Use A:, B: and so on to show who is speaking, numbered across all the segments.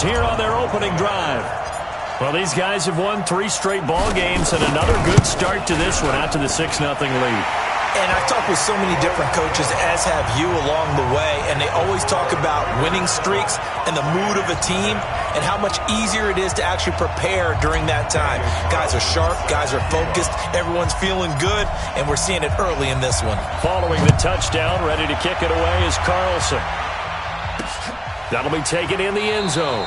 A: here on their opening drive. Well, these guys have won 3 straight ball games and another good start to this one out to the 6-0 lead.
B: And I've talked with so many different coaches, as have you along the way, and they always talk about winning streaks and the mood of a team and how much easier it is to actually prepare during that time. Guys are sharp, guys are focused, everyone's feeling good, and we're seeing it early in this one.
A: Following the touchdown, ready to kick it away is Carlson. That'll be taken in the end zone.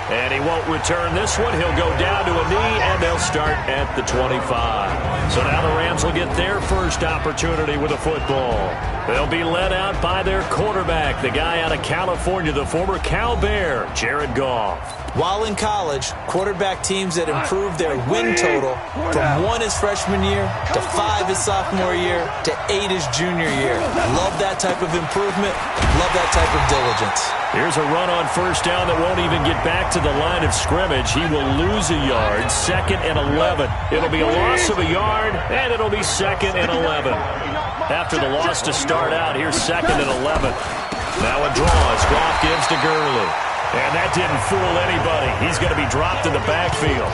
A: And he won't return this one. He'll go down to a knee, and they'll start at the 25. So now the Rams will get their first opportunity with a football. They'll be led out by their quarterback, the guy out of California, the former Cal Bear, Jared Goff.
B: While in college, quarterback teams that improved their win total from 1 his freshman year to 5 his sophomore year to 8 his junior year. Love that type of improvement. Love that type of diligence.
A: Here's a run on first down that won't even get back to the line of scrimmage. He will lose a yard, 2nd and 11. It'll be a loss of a yard, and it'll be 2nd and 11. After the loss to start out, here's 2nd and 11. Now a draw as Goff gives to Gurley. And that didn't fool anybody. He's going to be dropped in the backfield.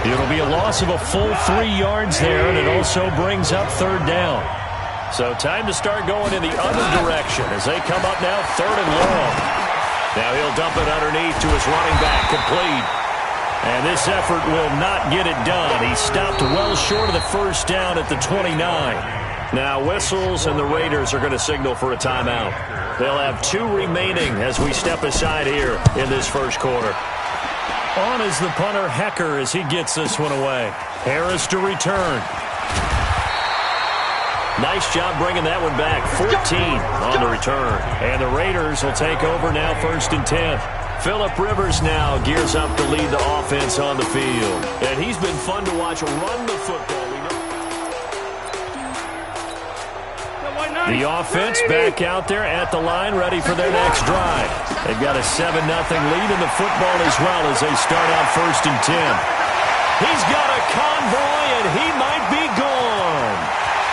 A: It'll be a loss of a full 3 yards there, and it also brings up 3rd down. So time to start going in the other direction as they come up now 3rd and long. Now he'll dump it underneath to his running back, complete. And this effort will not get it done. He stopped well short of the first down at the 29. Now whistles, and the Raiders are going to signal for a timeout. They'll have 2 remaining as we step aside here in this first quarter. On is the punter, Hecker, as he gets this one away. Harris to return. Nice job bringing that one back. 14 on the return. And the Raiders will take over now 1st and 10. Phillip Rivers now gears up to lead the offense on the field. And he's been fun to watch run the football. The offense back out there at the line, ready for their next drive. They've got a 7-0 lead in the football as well as they start out 1st and 10. He's got a convoy, and he might be gone.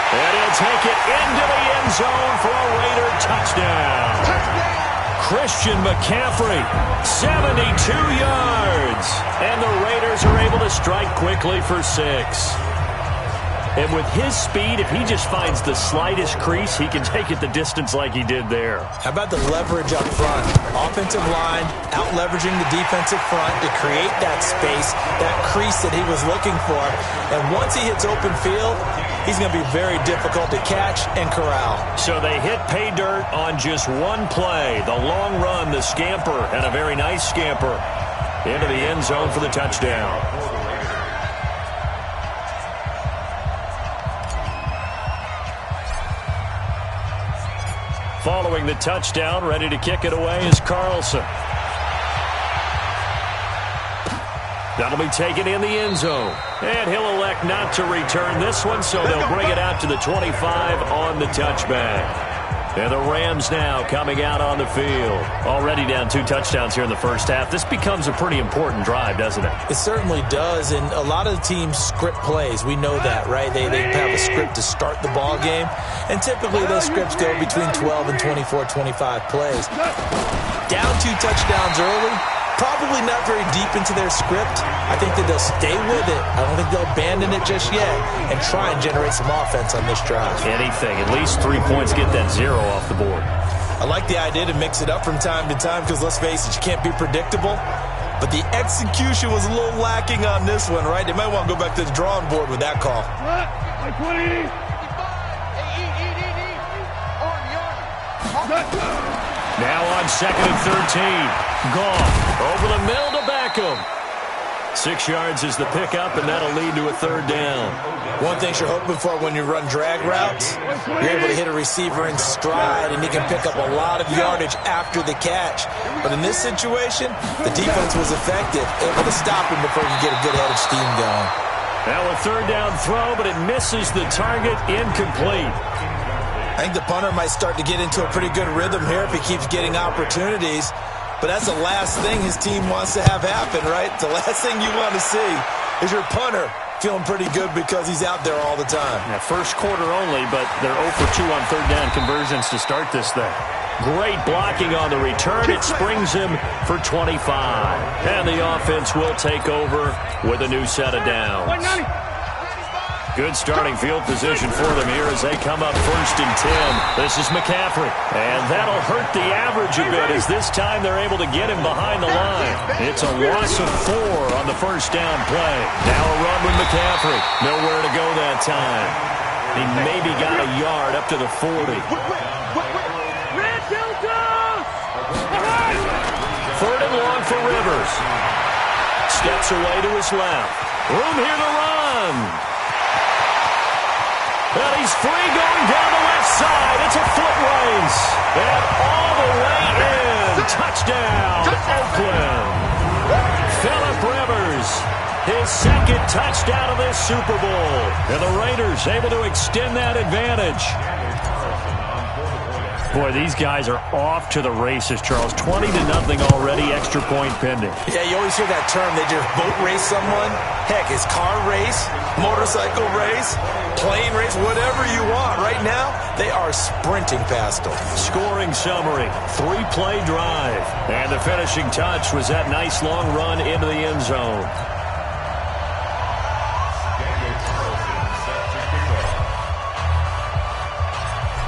A: And he'll take it into the end zone for a Raider touchdown. Christian McCaffrey, 72 yards. And the Raiders are able to strike quickly for 6. And with his speed, if he just finds the slightest crease, he can take it the distance like he did there.
B: How about the leverage up front? Offensive line out-leveraging the defensive front to create that space, that crease that he was looking for. And once he hits open field, he's going to be very difficult to catch and corral. So
A: they hit pay dirt on just one play. The long run, the scamper, and a very nice scamper into the end zone for the touchdown. Following the touchdown, ready to kick it away is Carlson. That'll be taken in the end zone. And he'll elect not to return this one, so they'll bring it out to the 25 on the touchback. And the Rams now coming out on the field. Already down 2 touchdowns here in the first half. This becomes a pretty important drive, doesn't it?
B: It certainly does, and a lot of the teams script plays. We know that, right? They have a script to start the ball game, and typically those scripts go between 12 and 24, 25 plays. Down 2 touchdowns early, probably not very deep into their script. I think that they'll stay with it. I don't think they'll abandon it just yet and try and generate some offense on this drive.
A: Anything. At least 3 points, get that 0 off the board.
B: I like the idea to mix it up from time to time because, let's face it, you can't be predictable. But the execution was a little lacking on this one, right? They might want to go back to the drawing board with that call.
A: Now on 2nd and 13. Goff over the middle to Beckham. 6 yards is the pickup, and that'll lead to a 3rd down.
B: One thing you're hoping for when you run drag routes, you're able to hit a receiver in stride, and he can pick up a lot of yardage after the catch. But in this situation, the defense was effective, able to stop him before you get a good head of steam going.
A: Now a 3rd down throw, but it misses the target, incomplete.
B: I think the punter might start to get into a pretty good rhythm here if he keeps getting opportunities. But that's the last thing his team wants to have happen, right? The last thing you want to see is your punter feeling pretty good because he's out there all the time.
A: Now, first quarter only, but they're 0 for 2 on third down conversions to start this thing. Great blocking on the return. It springs him for 25. And the offense will take over with a new set of downs. Good starting field position for them here as they come up 1st and 10. This is McCaffrey. And that'll hurt the average a bit as this time they're able to get him behind the line. It's a loss of 4 on the first down play. Now a run with McCaffrey. Nowhere to go that time. He maybe got a yard up to the 40. 3rd and long for Rivers. Steps away to his left. Room here to run. And he's free going down the left side. It's a foot race. And all the way in. Touchdown, Oakland. Phillip Rivers, his 2nd touchdown of this Super Bowl. And the Raiders able to extend that advantage. Boy, these guys are off to the races, Charles. 20-0 already, extra point pending.
B: Yeah, you always hear that term, they just boat race someone. Heck, it's car race, motorcycle race, plane race, whatever you want. Right now, they are sprinting past them.
A: Scoring summary, 3-play drive. And the finishing touch was that nice long run into the end zone.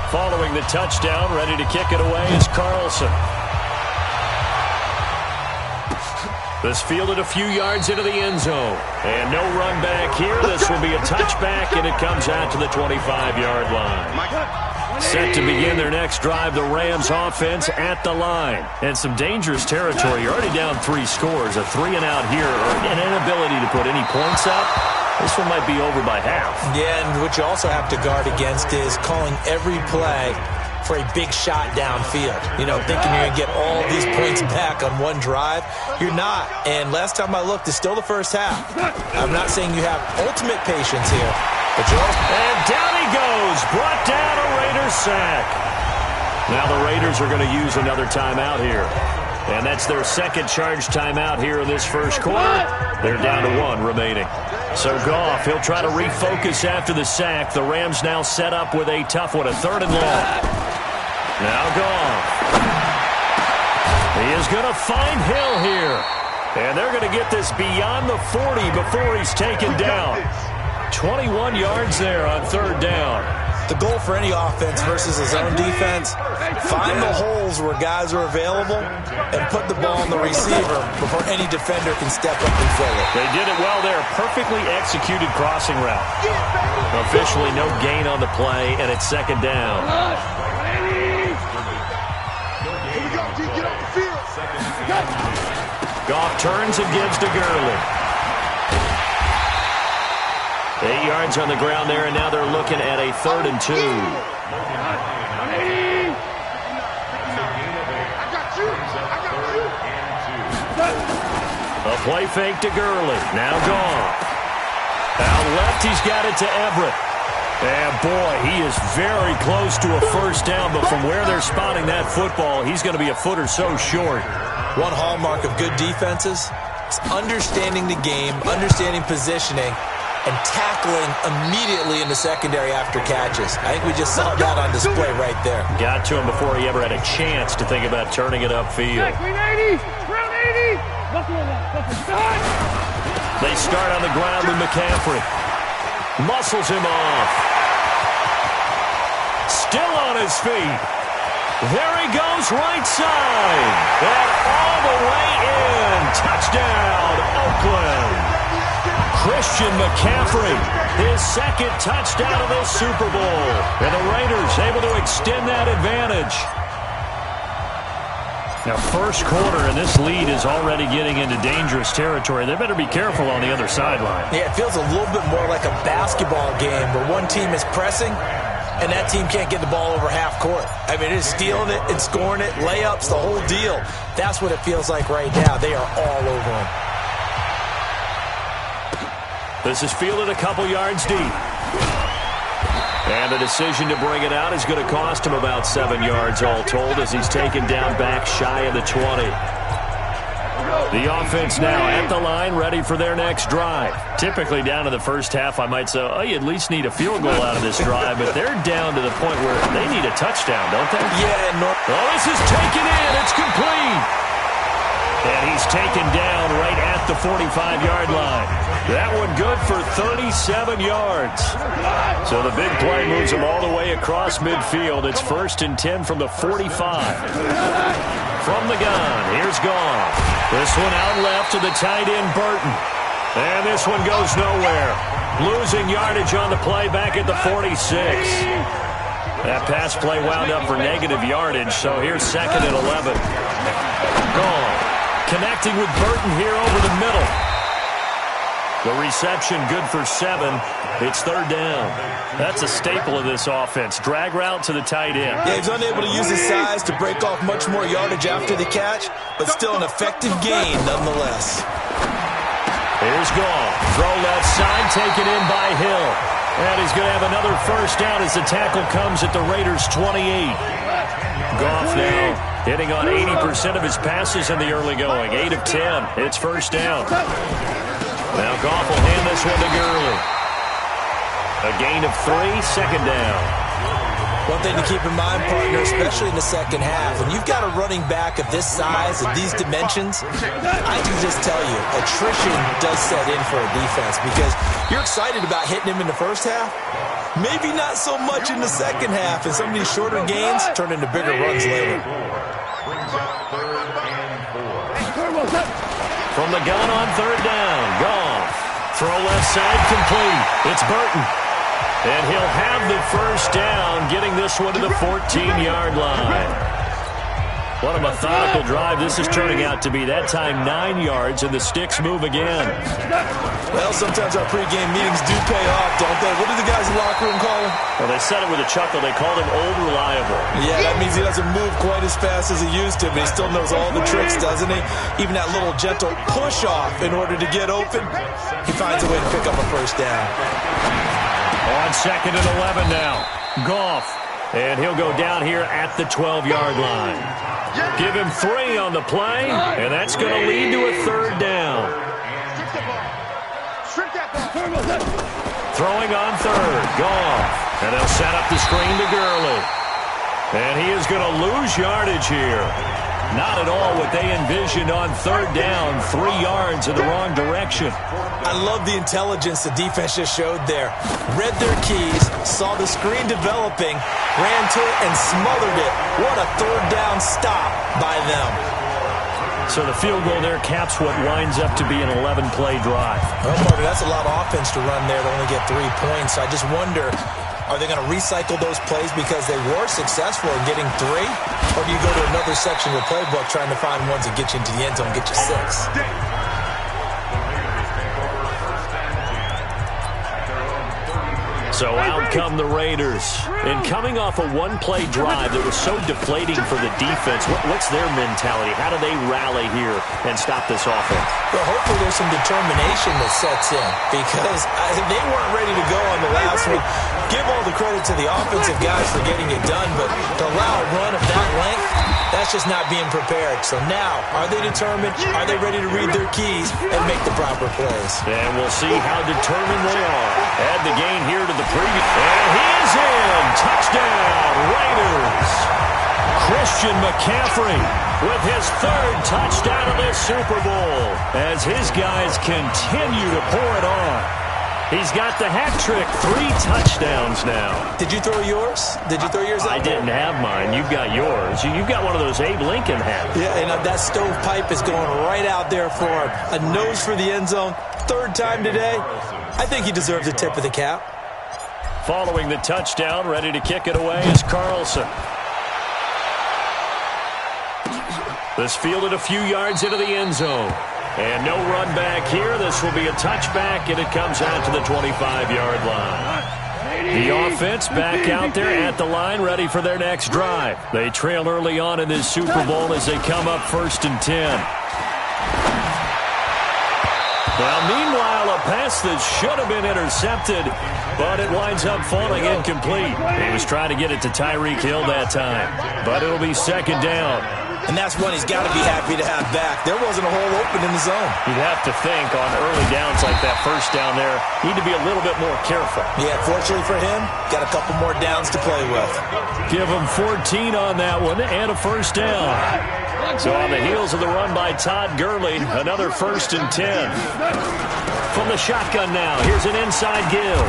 A: Following the touchdown, ready to kick it away is Carlson. This fielded a few yards into the end zone. And no run back here. This will be a touchback, and it comes out to the 25-yard line. Set to begin their next drive, the Rams offense at the line. And some dangerous territory. You're already down 3 scores. A 3-and-out here, or an inability to put any points up. This one might be over by half.
B: Yeah, and what you also have to guard against is calling every play for a big shot downfield. You know, thinking you're going to get all these points back on one drive. You're not. And last time I looked, it's still the first half. I'm not saying you have ultimate patience here, but you also...
A: And down he goes. Brought down a Raiders sack. Now the Raiders are going to use another timeout here. And that's their 2nd charge timeout here in this first quarter. They're down to 1 remaining. So Goff, he'll try to refocus after the sack. The Rams now set up with a tough one, a 3rd and long. Now Goff. He is going to find Hill here. And they're going to get this beyond the 40 before he's taken down. 21 yards there on 3rd down.
B: The goal for any offense versus his own defense, find the holes where guys are available and put the ball on the receiver before any defender can step up and fill it.
A: They did it well there. Perfectly executed crossing route. Officially no gain on the play, and it's 2nd down. Goff turns and gives to Gurley. 8 yards on the ground there, and now they're looking at a 3rd and 2. A play fake to Gurley. Now Goff. Out left, he's got it to Everett. And boy, he is very close to a first down, but from where they're spotting that football, he's going to be a foot or so short.
B: One hallmark of good defenses is understanding the game, understanding positioning, and tackling immediately in the secondary after catches. I think we just saw that on display right there.
A: Got to him before he ever had a chance to think about turning it upfield. They start on the ground with McCaffrey. Muscles him off. Still on his feet. There he goes, right side. And all the way in. Touchdown, Oakland. Christian McCaffrey, his 2nd touchdown of this Super Bowl. And the Raiders able to extend that advantage. Now, first quarter, and this lead is already getting into dangerous territory. They better be careful on the other sideline.
B: Yeah, it feels a little bit more like a basketball game where one team is pressing and that team can't get the ball over half court. I mean, it is stealing it and scoring it, layups, the whole deal. That's what it feels like right now. They are all over them.
A: This is fielded a couple yards deep. And the decision to bring it out is going to cost him about 7 yards all told as he's taken down back shy of the 20. The offense now at the line, ready for their next drive. Typically down to the first half, I might say, oh, you at least need a field goal out of this drive, but they're down to the point where they need a touchdown, don't they?
B: Yeah.
A: Oh, this is taken in. It's complete. And he's taken down right at the 45-yard line. That one good for 37 yards. So the big play moves him all the way across midfield. It's 1st and 10 from the 45. From the gun, here's Goff. This one out left to the tight end, Burton. And this one goes nowhere. Losing yardage on the play back at the 46. That pass play wound up for negative yardage, so here's 2nd and 11. Goff connecting with Burton here over the middle. The reception good for 7. It's 3rd down. That's a staple of this offense. Drag route to the tight end.
B: Yeah, he's unable to use his size to break off much more yardage after the catch, but still an effective gain nonetheless.
A: Here's Goff. Throw left side, taken in by Hill. And he's going to have another 1st down as the tackle comes at the Raiders' 28. Goff now hitting on 80% of his passes in the early going. 8 of 10. It's 1st down. Now Goff will hand this one to Gurley. A gain of 3, 2nd down.
B: One thing to keep in mind, partner, especially in the second half, when you've got a running back of this size and these dimensions, I can just tell you, attrition does set in for a defense because you're excited about hitting him in the first half. Maybe not so much in the second half, and some of these shorter gains turn into bigger runs later.
A: From the gun on 3rd down, Goff. Throw left side complete. It's Burton. And he'll have the 1st down, getting this one to the 14-yard line. What a methodical drive this is turning out to be. That time 9 yards, and the sticks move again.
B: Well, sometimes our pregame meetings do pay off, don't they? What do the guys in the locker room call him?
A: Well, they said it with a chuckle. They called him Old Reliable.
B: Yeah, that means he doesn't move quite as fast as he used to, but he still knows all the tricks, doesn't he? Even that little gentle push-off in order to get open, he finds a way to pick up a 1st down.
A: On 2nd and 11 now. Goff. And he'll go down here at the 12-yard line. Give him 3 on the play, and that's going to lead to a 3rd down. Throwing on 3rd. Goff. And they'll set up the screen to Gurley. And he is going to lose yardage here. Not at all what they envisioned on 3rd down. 3 yards in the wrong direction.
B: I love the intelligence the defense just showed there. Read their keys, saw the screen developing, ran to it, and smothered it. What a 3rd down stop by them.
A: So the field goal there caps what winds up to be an 11-play drive.
B: Well, Marty, that's a lot of offense to run there to only get 3 points. I just wonder, are they going to recycle those plays because they were successful in getting 3? Or do you go to another section of the playbook trying to find ones that get you into the end zone, get you 6?
A: So out come the Raiders. And coming off a 1-play drive that was so deflating for the defense, what's their mentality? How do they rally here and stop this offense?
B: Well, hopefully there's some determination that sets in because they weren't ready to go on the last one. Give all the credit to the offensive guys for getting it done, but to allow a run of that length, that's just not being prepared. So now, are they determined? Are they ready to read their keys and make the proper plays?
A: And we'll see how determined they are. Add the gain here to the preview. And he is in. Touchdown, Raiders. Christian McCaffrey with his 3rd touchdown of this Super Bowl as his guys continue to pour it on. He's got the hat trick, 3 touchdowns now.
B: Did you throw yours? Did you throw yours out?
A: I didn't have mine. You've got yours. You've got one of those Abe Lincoln hats.
B: Yeah, and that stovepipe is going right out there for him. A nose for the end zone. 3rd time today. I think he deserves a tip of the cap.
A: Following the touchdown, ready to kick it away is Carlson. This fielded a few yards into the end zone. And no run back here. This will be a touchback, and it comes out to the 25-yard line. The offense back out there at the line, ready for their next drive. They trail early on in this Super Bowl as they come up 1st and 10. Now, meanwhile, a pass that should have been intercepted, but it winds up falling incomplete. He was trying to get it to Tyreek Hill that time, but it'll be 2nd down.
B: And that's one he's got to be happy to have back. There wasn't a hole open in the zone.
A: You'd have to think on early downs like that first down there, need to be a little bit more careful.
B: Yeah, fortunately for him, got a couple more downs to play with.
A: Give him 14 on that one and a first down. So on the heels of the run by Todd Gurley, another 1st and 10. From the shotgun now, here's an inside give.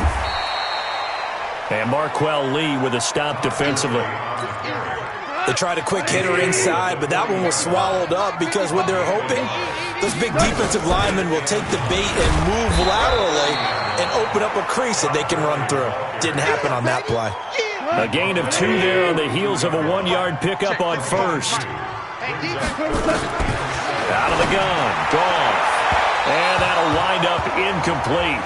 A: And Marquell Lee with a stop defensively.
B: They tried a quick hitter inside, but that one was swallowed up because what they're hoping, those big defensive linemen will take the bait and move laterally and open up a crease that they can run through. Didn't happen on that play.
A: A gain of 2 there on the heels of a 1-yard pickup on first. Out of the gun, Goff. And that'll wind up incomplete.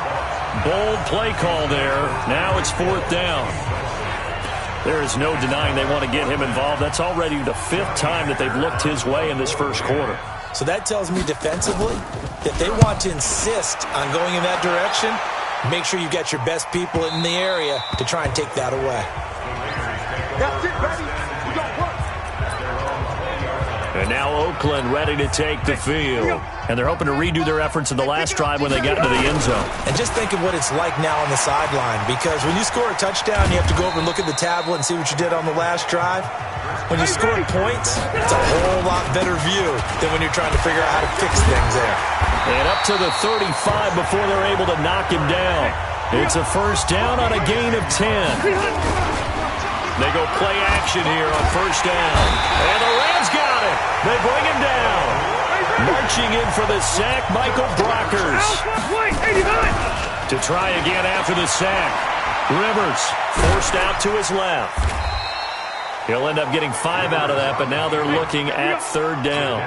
A: Bold play call there. Now it's 4th down. There is no denying they want to get him involved. That's already the 5th time that they've looked his way in this first quarter.
B: So that tells me defensively that they want to insist on going in that direction. Make sure you got your best people in the area to try and take that away.
C: That's it, baby. We got work.
A: And now Oakland ready to take the field. And they're hoping to redo their efforts in the last drive when they got into the end zone.
B: And just think of what it's like now on the sideline, because when you score a touchdown, you have to go over and look at the tablet and see what you did on the last drive. When you score points, it's a whole lot better view than when you're trying to figure out how to fix things there.
A: And up to the 35 before they're able to knock him down. It's a first down on a gain of 10. They go play action here on first down. And the Rams got it. They bring him down. Marching in for the sack, Michael Brockers. To try again after the sack. Rivers forced out to his left. He'll end up getting 5 out of that, but now they're looking at 3rd down.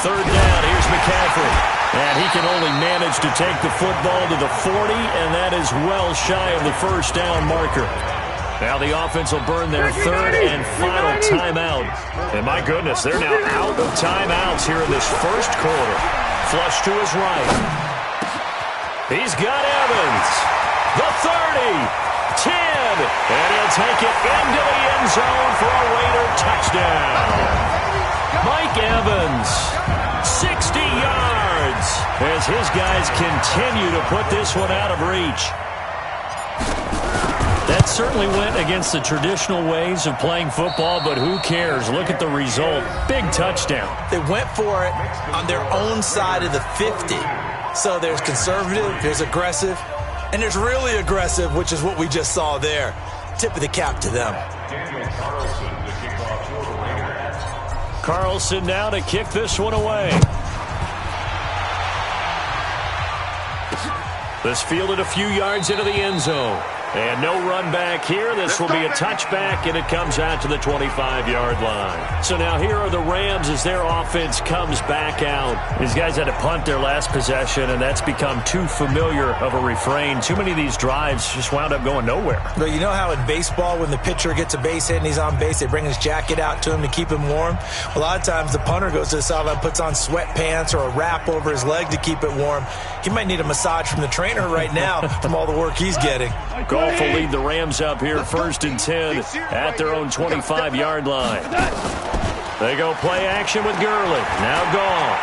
A: 3rd down, here's McCaffrey. And he can only manage to take the football to the 40, and that is well shy of the first down marker. Now the offense will burn their 3rd and final timeout. And my goodness, they're now out of timeouts here in this first quarter. Flush to his right. He's got Evans. The 30, 10, and he'll take it into the end zone for a Raider touchdown. Mike Evans, 60 yards, as his guys continue to put this one out of reach. That certainly went against the traditional ways of playing football, but who cares? Look at the result. Big touchdown.
B: They went for it on their own side of the 50. So there's conservative, there's aggressive, and there's really aggressive, which is what we just saw there. Tip of the cap to them.
A: Carlson now to kick this one away. This fielded a few yards into the end zone. And no run back here. This will be a touchback, and it comes out to the 25-yard line. So now here are the Rams as their offense comes back out. These guys had to punt their last possession, and that's become too familiar of a refrain. Too many of these drives just wound up going nowhere.
B: But you know how in baseball, when the pitcher gets a base hit and he's on base, they bring his jacket out to him to keep him warm? A lot of times the punter goes to the sideline, puts on sweatpants or a wrap over his leg to keep it warm. He might need a massage from the trainer right now from all the work he's getting.
A: Goff will lead the Rams up here 1st and 10 at their own 25-yard line. They go play action with Gurley. Now Goff.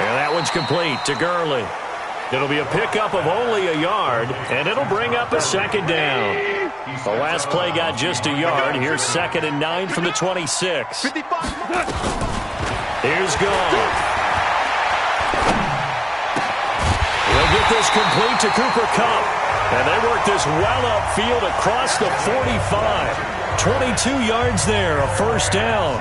A: And that one's complete to Gurley. It'll be a pickup of only a yard, and it'll bring up a 2nd down. The last play got just a yard. Here's 2nd and 9 from the 26. Here's Goff. They'll get this complete to Cooper Kupp. And they work this well upfield across the 45. 22 yards there, a 1st down.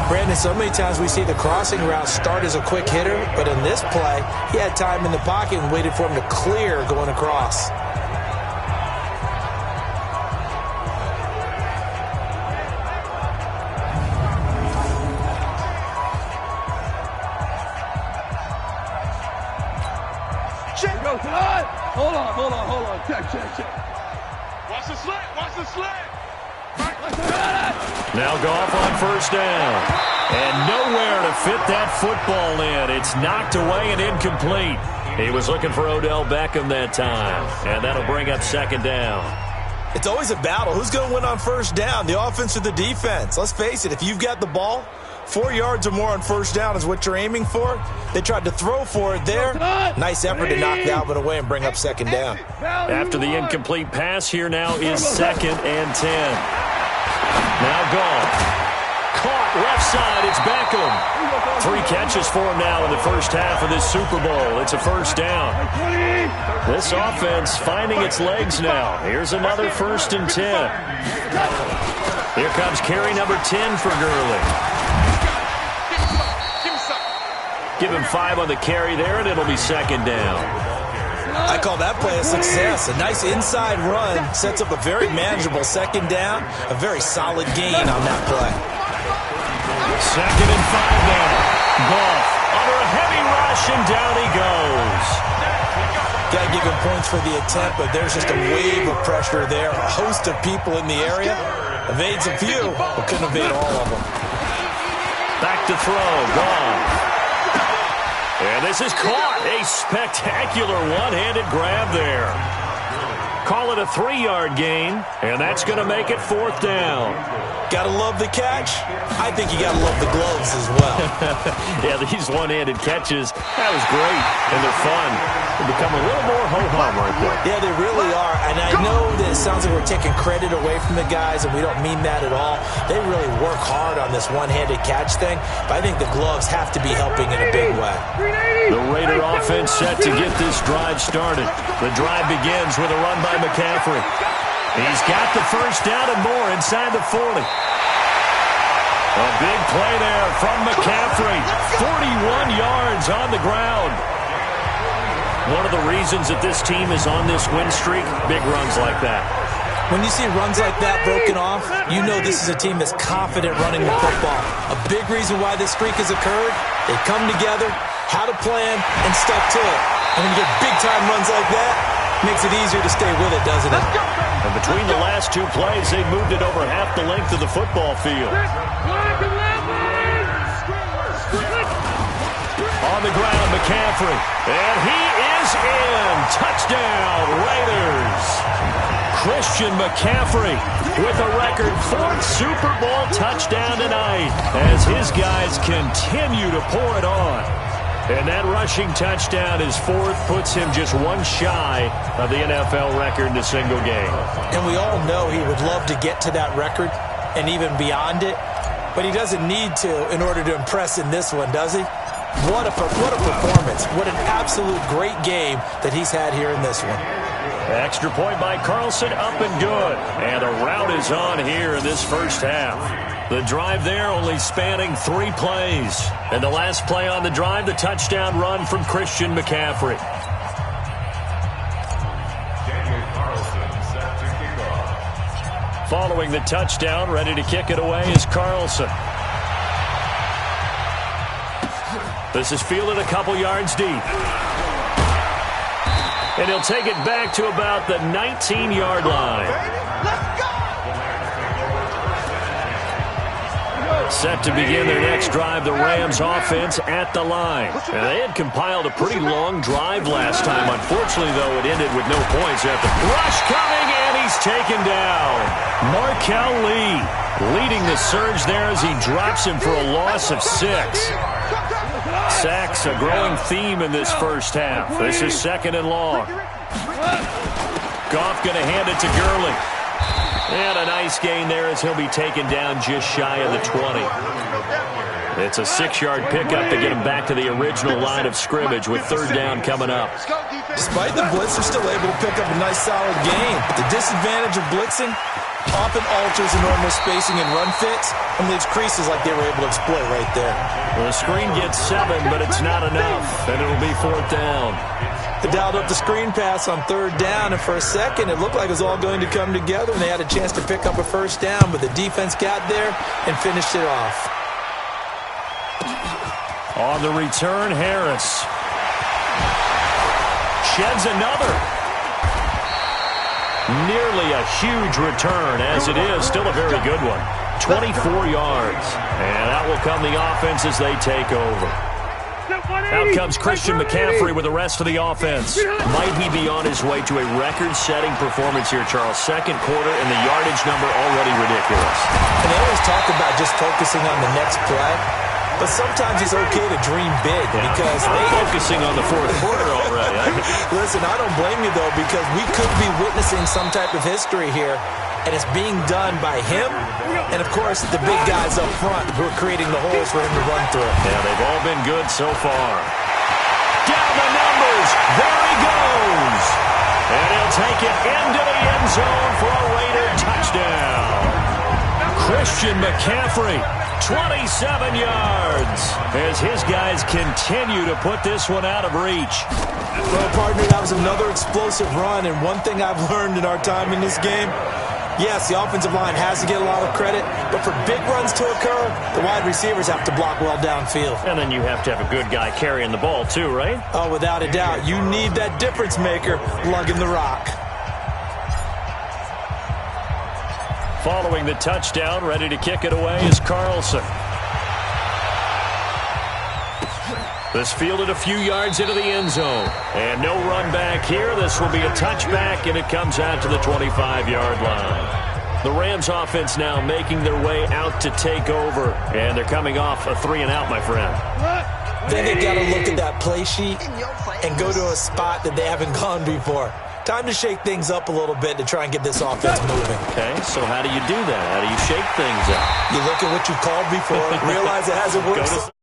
B: Brandon, so many times we see the crossing route start as a quick hitter, but in this play, he had time in the pocket and waited for him to clear going across.
C: Hold on. Check. Watch the slant.
A: Now Goff on 1st down. And nowhere to fit that football in. It's knocked away and incomplete. He was looking for Odell Beckham that time. And that'll bring up 2nd down.
B: It's always a battle. Who's going to win on first down, the offense or the defense? Let's face it, if you've got the ball, 4 yards or more on first down is what you're aiming for. They tried to throw for it there. Nice effort to knock Dalvin away and bring up second down.
A: After the incomplete pass, here now is 2nd and 10. Now gone. Caught left side. It's Beckham. 3 catches for him now in the first half of this Super Bowl. It's a first down. This offense finding its legs now. Here's another 1st and 10. Here comes carry number 10 for Gurley. Give him 5 on the carry there, and it'll be 2nd down.
B: I call that play a success. A nice inside run sets up a very manageable 2nd down. A very solid gain on that play.
A: 2nd and 5 now. Goff under a heavy rush, and down he goes.
B: Got to give him points for the attempt, but there's just a wave of pressure there. A host of people in the area. Evades a few, but couldn't evade all of them.
A: Back to throw. Goff. And this is caught. A spectacular one-handed grab there. Call it a 3-yard gain, and that's going to make it 4th down.
B: Gotta love the catch. I think you gotta love the gloves as well.
A: Yeah, these one-handed catches, that was great, and they're fun. They become a little more ho-hum right there.
B: Yeah, they really are, and I know that it sounds like we're taking credit away from the guys, and we don't mean that at all. They really work hard on this one-handed catch thing, but I think the gloves have to be helping in a big way.
A: The Raider offense set to get this drive started. The drive begins with a run by McCaffrey. He's got the first down and more inside the 40. A big play there from McCaffrey. 41 yards on the ground. One of the reasons that this team is on this win streak, big runs like that.
B: When you see runs like that broken off, you know this is a team that's confident running the football. A big reason why this streak has occurred, they come together, had a plan, and stuck to it. And when you get big-time runs like that, makes it easier to stay with it, doesn't it?
A: And between the last 2 plays, they moved it over half the length of the football field. On the ground, McCaffrey. And he is in. Touchdown, Raiders. Christian McCaffrey with a record 4th Super Bowl touchdown tonight as his guys continue to pour it on. And that rushing touchdown, his 4th, puts him just 1 shy of the NFL record in a single game.
B: And we all know he would love to get to that record and even beyond it, but he doesn't need to in order to impress in this one, does he? What a performance. What an absolute great game that he's had here in this one.
A: Extra point by Carlson, up and good. And a rout is on here in this first half. The drive there only spanning 3 plays. And the last play on the drive, the touchdown run from Christian McCaffrey. Following the touchdown, ready to kick it away is Carlson. This is fielded a couple yards deep. And he'll take it back to about the 19-yard line. Set to begin their next drive, the Rams offense at the line. And they had compiled a pretty long drive last time. Unfortunately, though, it ended with no points. At the rush coming, and he's taken down. Markel Lee leading the surge there as he drops him for a loss of 6. Sacks, a growing theme in this first half. This is 2nd and long. Goff going to hand it to Gurley. And a nice gain there as he'll be taken down just shy of the 20. It's a 6-yard pickup to get him back to the original line of scrimmage with 3rd down coming up.
B: Despite the blitz, they're still able to pick up a nice solid gain. But the disadvantage of blitzing often alters the normal spacing and run fits and leaves creases like they were able to exploit right there.
A: Well, the screen gets 7, but it's not enough, and it'll be 4th down.
B: They dialed up the screen pass on 3rd down, and for a second it looked like it was all going to come together, and they had a chance to pick up a 1st down, but the defense got there and finished it off.
A: On the return, Harris sheds another. Nearly a huge return, as it is still a very good one. 24 yards, and that will come the offense as they take over. Out comes Christian McCaffrey with the rest of the offense. Might he be on his way to a record-setting performance here, Charles? Second quarter and the yardage number already ridiculous.
B: And they always talk about just focusing on the next play, but sometimes it's okay to dream big because
A: they're focusing on the fourth quarter already.
B: Listen, I don't blame you, though, because we could be witnessing some type of history here, and it's being done by him and, of course, the big guys up front who are creating the holes for him to run through.
A: Yeah, they've all been good so far. Down the numbers. There he goes. And he'll take it into the end zone for a Raider touchdown. Christian McCaffrey, 27 yards, as his guys continue to put this one out of reach.
B: Well, partner, that was another explosive run, and one thing I've learned in our time in this game, yes, the offensive line has to get a lot of credit, but for big runs to occur, the wide receivers have to block well downfield.
A: And then you have to have a good guy carrying the ball too, right?
B: Oh, without a doubt. You need that difference maker lugging the rock.
A: Following the touchdown, ready to kick it away is Carlson. This fielded a few yards into the end zone. And no run back here. This will be a touchback, and it comes out to the 25-yard line. The Rams offense now making their way out to take over. And they're coming off a 3-and-out, my friend.
B: Then they've got to look at that play sheet and go to a spot that they haven't gone before. Time to shake things up a little bit to try and get this offense moving.
A: Okay, so how do you do that? How do you shake things up?
B: You look at what you called before, realize it hasn't worked.